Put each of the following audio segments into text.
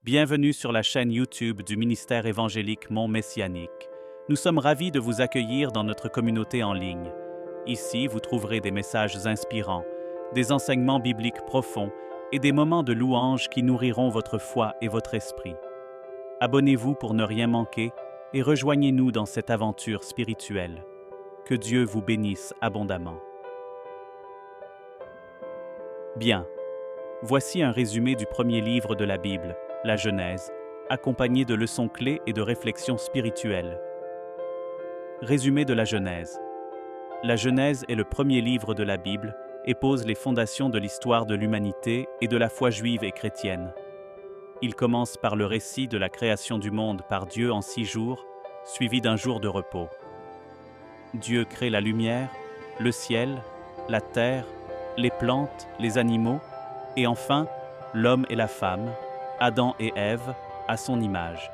Bienvenue sur la chaîne YouTube du ministère évangélique Mont Messianique. Nous sommes ravis de vous accueillir dans notre communauté en ligne. Ici, vous trouverez des messages inspirants, des enseignements bibliques profonds et des moments de louange qui nourriront votre foi et votre esprit. Abonnez-vous pour ne rien manquer et rejoignez-nous dans cette aventure spirituelle. Que Dieu vous bénisse abondamment. Bien, voici un résumé du premier livre de la Bible, la Genèse, accompagné de leçons clés et de réflexions spirituelles. Résumé de la Genèse. La Genèse est le premier livre de la Bible et pose les fondations de l'histoire de l'humanité et de la foi juive et chrétienne. Il commence par le récit de la création du monde par Dieu en 6 jours, suivi d'un jour de repos. Dieu crée la lumière, le ciel, la terre, les plantes, les animaux, et enfin, l'homme et la femme, Adam et Ève, à son image.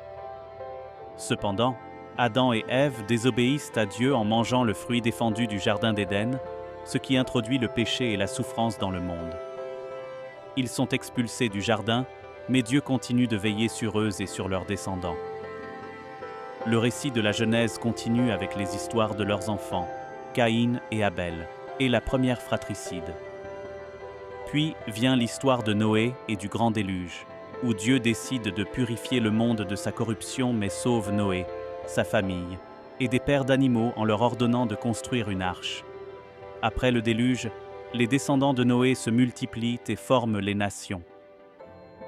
Cependant, Adam et Ève désobéissent à Dieu en mangeant le fruit défendu du Jardin d'Éden, ce qui introduit le péché et la souffrance dans le monde. Ils sont expulsés du jardin, mais Dieu continue de veiller sur eux et sur leurs descendants. Le récit de la Genèse continue avec les histoires de leurs enfants, Caïn et Abel, et la première fratricide. Puis vient l'histoire de Noé et du grand déluge, où Dieu décide de purifier le monde de sa corruption mais sauve Noé, sa famille, et des pères d'animaux en leur ordonnant de construire une arche. Après le déluge, les descendants de Noé se multiplient et forment les nations.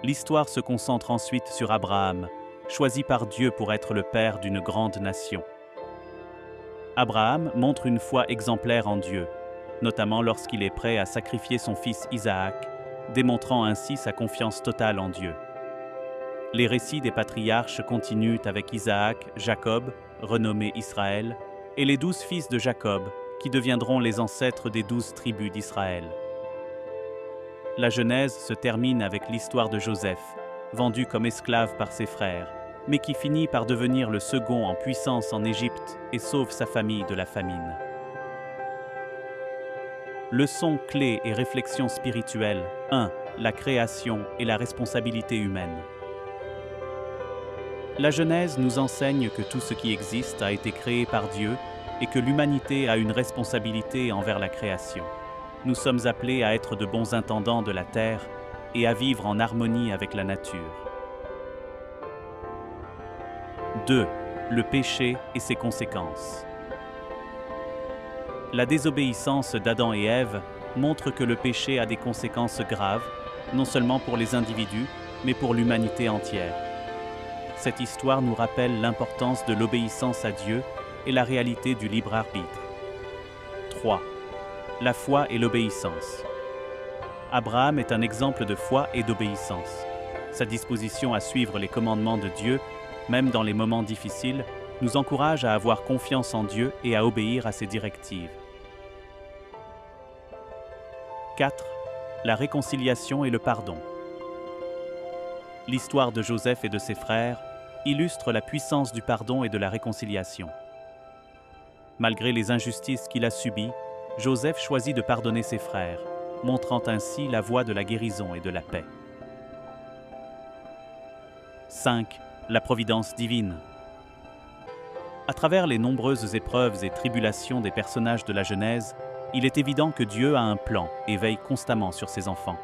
L'histoire se concentre ensuite sur Abraham, choisi par Dieu pour être le père d'une grande nation. Abraham montre une foi exemplaire en Dieu, notamment lorsqu'il est prêt à sacrifier son fils Isaac, démontrant ainsi sa confiance totale en Dieu. Les récits des patriarches continuent avec Isaac, Jacob, renommé Israël, et les 12 fils de Jacob, qui deviendront les ancêtres des 12 tribus d'Israël. La Genèse se termine avec l'histoire de Joseph, vendu comme esclave par ses frères, mais qui finit par devenir le second en puissance en Égypte et sauve sa famille de la famine. Leçons clés et réflexions spirituelles. 1. La création et la responsabilité humaine. La Genèse nous enseigne que tout ce qui existe a été créé par Dieu et que l'humanité a une responsabilité envers la création. Nous sommes appelés à être de bons intendants de la terre et à vivre en harmonie avec la nature. 2. Le péché et ses conséquences. La désobéissance d'Adam et Ève montre que le péché a des conséquences graves, non seulement pour les individus, mais pour l'humanité entière. Cette histoire nous rappelle l'importance de l'obéissance à Dieu et la réalité du libre arbitre. 3. La foi et l'obéissance. Abraham est un exemple de foi et d'obéissance. Sa disposition à suivre les commandements de Dieu, même dans les moments difficiles, nous encourage à avoir confiance en Dieu et à obéir à ses directives. 4. La réconciliation et le pardon. L'histoire de Joseph et de ses frères illustre la puissance du pardon et de la réconciliation. Malgré les injustices qu'il a subies, Joseph choisit de pardonner ses frères, montrant ainsi la voie de la guérison et de la paix. 5. La providence divine. À travers les nombreuses épreuves et tribulations des personnages de la Genèse, il est évident que Dieu a un plan et veille constamment sur ses enfants.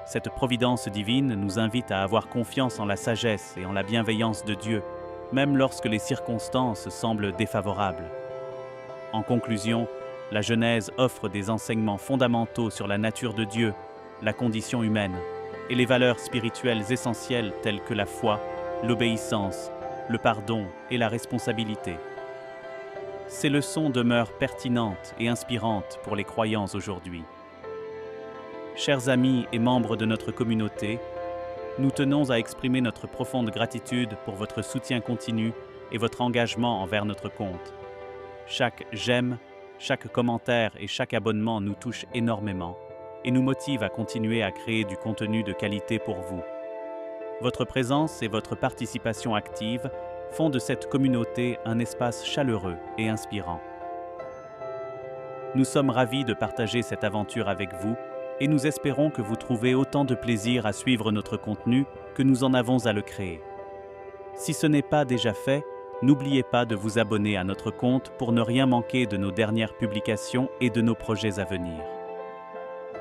Cette providence divine nous invite à avoir confiance en la sagesse et en la bienveillance de Dieu, même lorsque les circonstances semblent défavorables. En conclusion, la Genèse offre des enseignements fondamentaux sur la nature de Dieu, la condition humaine et les valeurs spirituelles essentielles telles que la foi, l'obéissance, le pardon et la responsabilité. Ces leçons demeurent pertinentes et inspirantes pour les croyants aujourd'hui. Chers amis et membres de notre communauté, nous tenons à exprimer notre profonde gratitude pour votre soutien continu et votre engagement envers notre compte. Chaque j'aime, chaque commentaire et chaque abonnement nous touche énormément et nous motive à continuer à créer du contenu de qualité pour vous. Votre présence et votre participation active font de cette communauté un espace chaleureux et inspirant. Nous sommes ravis de partager cette aventure avec vous et nous espérons que vous trouvez autant de plaisir à suivre notre contenu que nous en avons à le créer. Si ce n'est pas déjà fait, n'oubliez pas de vous abonner à notre compte pour ne rien manquer de nos dernières publications et de nos projets à venir.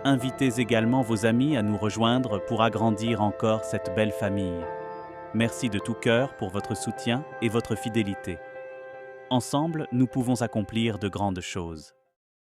Invitez également vos amis à nous rejoindre pour agrandir encore cette belle famille. Merci de tout cœur pour votre soutien et votre fidélité. Ensemble, nous pouvons accomplir de grandes choses.